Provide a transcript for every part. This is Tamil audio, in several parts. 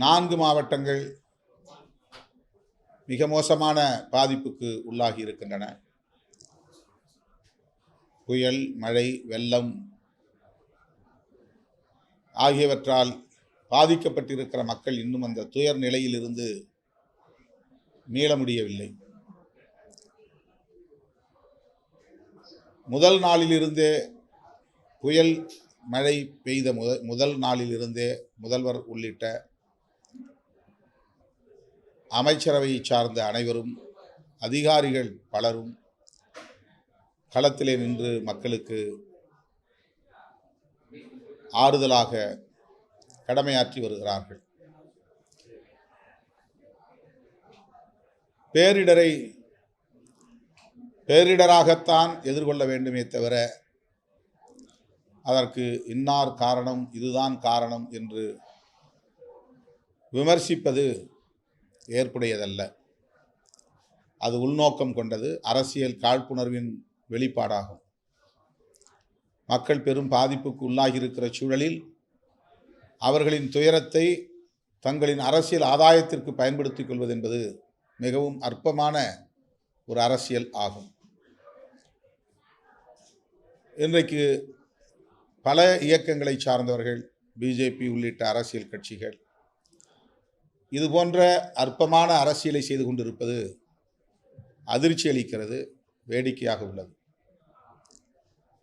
4 மாவட்டங்கள் மிக மோசமான பாதிப்புக்கு உள்ளாகி இருக்கின்றன. புயல், மழை, வெள்ளம் ஆகியவற்றால் பாதிக்கப்பட்டிருக்கிற மக்கள் இன்னும் அந்த துயர் நிலையிலிருந்து மீள முடியவில்லை. முதல் நாளிலிருந்தே புயல் மழை பெய்த முதல் நாளிலிருந்தே முதல்வர் உள்ளிட்ட அமைச்சரவையை சார்ந்த அனைவரும், அதிகாரிகள் பலரும் களத்திலே நின்று மக்களுக்கு ஆறுதலாக கடமையாற்றி வருகிறார்கள். பேரிடராகத்தான் எதிர்கொள்ள வேண்டுமே தவிர அதற்கு இன்னார் காரணம், இதுதான் காரணம் என்று விமர்சிப்பது ஏற்புடையதல்ல. அது உள்நோக்கம் கொண்டது, அரசியல் காழ்ப்புணர்வின் வெளிப்பாடாகும். மக்கள் பெரும் பாதிப்புக்கு உள்ளாகியிருக்கிற சூழலில் அவர்களின் துயரத்தை தங்களின் அரசியல் ஆதாயத்திற்கு பயன்படுத்திக் கொள்வது என்பது மிகவும் அற்பமான ஒரு அரசியல் ஆகும். இன்றைக்கு பல இயக்கங்களை சார்ந்தவர்கள், பிஜேபி உள்ளிட்ட அரசியல் கட்சிகள் இது போன்ற அற்பமான அரசியலை செய்து கொண்டிருப்பது அதிர்ச்சி அளிக்கிறது, வேடிக்கையாக உள்ளது.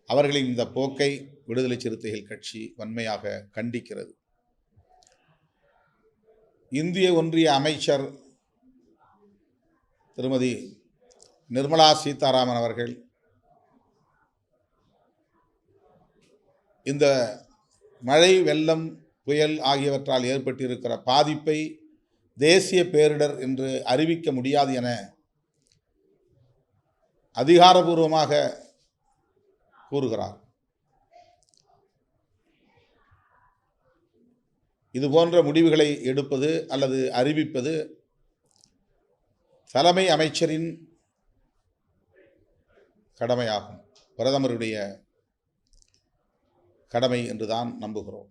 அவர்களின் இந்த போக்கை விடுதலை சிறுத்தைகள் கட்சி வன்மையாக கண்டிக்கிறது. இந்திய ஒன்றிய அமைச்சர் திருமதி நிர்மலா சீதாராமன் அவர்கள் இந்த மழை, வெள்ளம், புயல் ஆகியவற்றால் ஏற்பட்டிருக்கிற பாதிப்பை தேசிய பேரிடர் என்று அறிவிக்க முடியாது என அதிகாரபூர்வமாக கூறுகிறார். இதுபோன்ற முடிவுகளை எடுப்பது அல்லது அறிவிப்பது தலைமை அமைச்சரின் கடமையாகும், பிரதமருடைய கடமை என்றுதான் நம்புகிறோம்.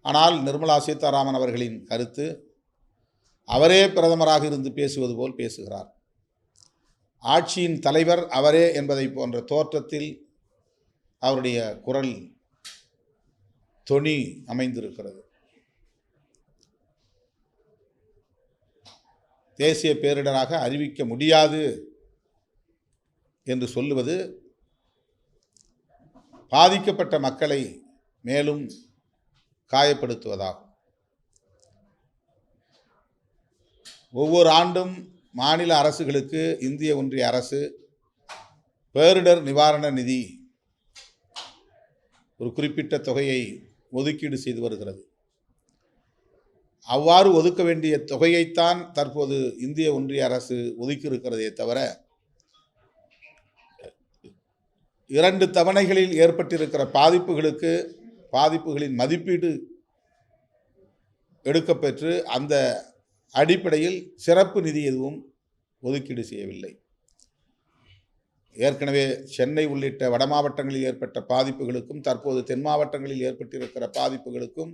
ஆனால் நிர்மலா சீதாராமன் அவர்களின் கருத்து, அவரே பிரதமராக இருந்து பேசுவது போல் பேசுகிறார். ஆட்சியின் தலைவர் அவரே என்பதை போன்ற தோற்றத்தில் அவருடைய குரல் தொனி அமைந்திருக்கிறது. தேசிய பேரிடராக அறிவிக்க முடியாது என்று சொல்லுவது பாதிக்கப்பட்ட மக்களை மேலும் காயப்படுத்துவதாகும். ஒவ்வொரு ஆண்டும் மாநில அரசுகளுக்கு இந்திய ஒன்றிய அரசு பேரிடர் நிவாரண நிதி ஒரு குறிப்பிட்ட தொகையை ஒதுக்கீடு செய்து வருகிறது. அவ்வாறு ஒதுக்க வேண்டிய தொகையைத்தான் தற்போது இந்திய ஒன்றிய அரசு ஒதுக்கியிருக்கிறதே தவிர 2 தவணைகளில் ஏற்பட்டிருக்கிற பாதிப்புகளின் மதிப்பீடு எடுக்கப்பெற்று அந்த அடிப்படையில் சிறப்பு நிதி எதுவும் ஒதுக்கீடு செய்யவில்லை. ஏற்கனவே சென்னை உள்ளிட்ட வட மாவட்டங்களில் ஏற்பட்ட பாதிப்புகளுக்கும் தற்போது தென் மாவட்டங்களில் ஏற்பட்டிருக்கிற பாதிப்புகளுக்கும்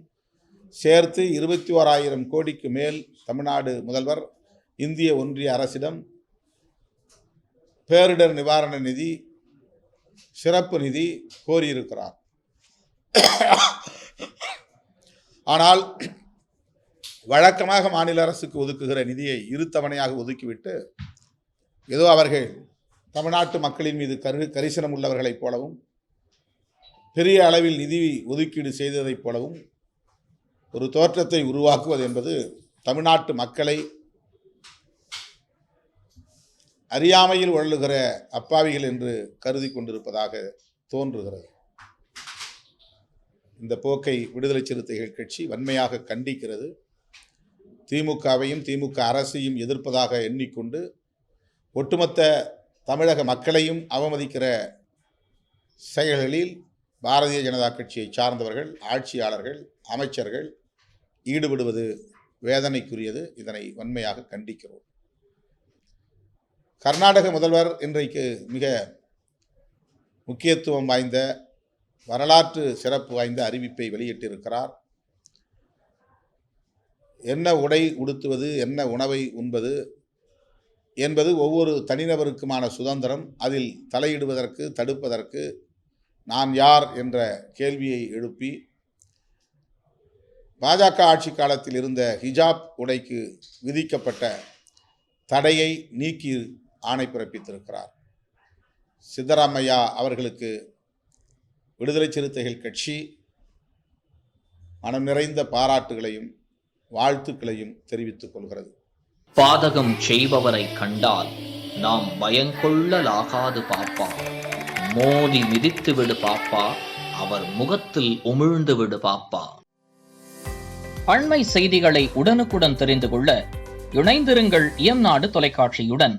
சேர்த்து 21,000 கோடிக்கு மேல் தமிழ்நாடு முதல்வர் இந்திய ஒன்றிய அரசிடம் பேரிடர் நிவாரண நிதி, சிறப்பு நிதி கோரியிருக்கிறார். ஆனால் வழக்கமாக மாநில அரசுக்கு ஒதுக்குகிற நிதியை 2 தவணையாக ஒதுக்கிவிட்டு ஏதோ அவர்கள் தமிழ்நாட்டு மக்களின் மீது கரிசனம் உள்ளவர்களைப் போலவும் பெரிய அளவில் நிதி ஒதுக்கீடு செய்ததைப் போலவும் ஒரு தோற்றத்தை உருவாக்குவது என்பது தமிழ்நாட்டு மக்களை அறியாமையில் உழலுகிற அப்பாவிகள் என்று கருதி கொண்டிருப்பதாக தோன்றுகிறது. இந்த போக்கை விடுதலை சிறுத்தைகள் கட்சி வன்மையாக கண்டிக்கிறது. திமுகவையும் திமுக அரசையும் எதிர்ப்பதாக எண்ணிக்கொண்டு ஒட்டுமொத்த தமிழக மக்களையும் அவமதிக்கிற செயல்களில் பாரதிய ஜனதா கட்சியை சார்ந்தவர்கள், ஆட்சியாளர்கள், அமைச்சர்கள் ஈடுபடுவது வேதனைக்குரியது. இதனை வன்மையாக கண்டிக்கிறோம். கர்நாடக முதல்வர் இன்றைக்கு மிக முக்கியத்துவம் வாய்ந்த, வரலாற்று சிறப்பு வாய்ந்த அறிவிப்பை வெளியிட்டிருக்கிறார். என்ன உடை உடுத்துவது, என்ன உணவை உண்பது என்பது ஒவ்வொரு தனிநபருக்குமான சுதந்திரம். அதில் தலையிடுவதற்கு, தடுப்பதற்கு நான் யார் என்ற கேள்வியை எழுப்பி பாஜக ஆட்சி காலத்தில் இருந்த ஹிஜாப் உடைக்கு விதிக்கப்பட்ட தடையை நீக்கி ஆணை பிறப்பித்திருக்கிறார். சித்தராமையா அவர்களுக்கு விடுதலை சிறுத்தைகள் கட்சி மனம் நிறைந்த பாராட்டுகளையும் வாழ்த்துக்களையும் தெரிவித்துக் கொள்கிறது. பாதகம் செய்பவரை கண்டால் நாம் பயங்கொள்ளலாகாது பாப்பா, மோதி மிதித்து விடு பாப்பா, அவர் முகத்தில் உமிழ்ந்து விடு பாப்பா. அண்மை செய்திகளை உடனுக்குடன் தெரிந்து கொள்ள இணைந்திருங்கள் இயம்நாடு தொலைக்காட்சியுடன்.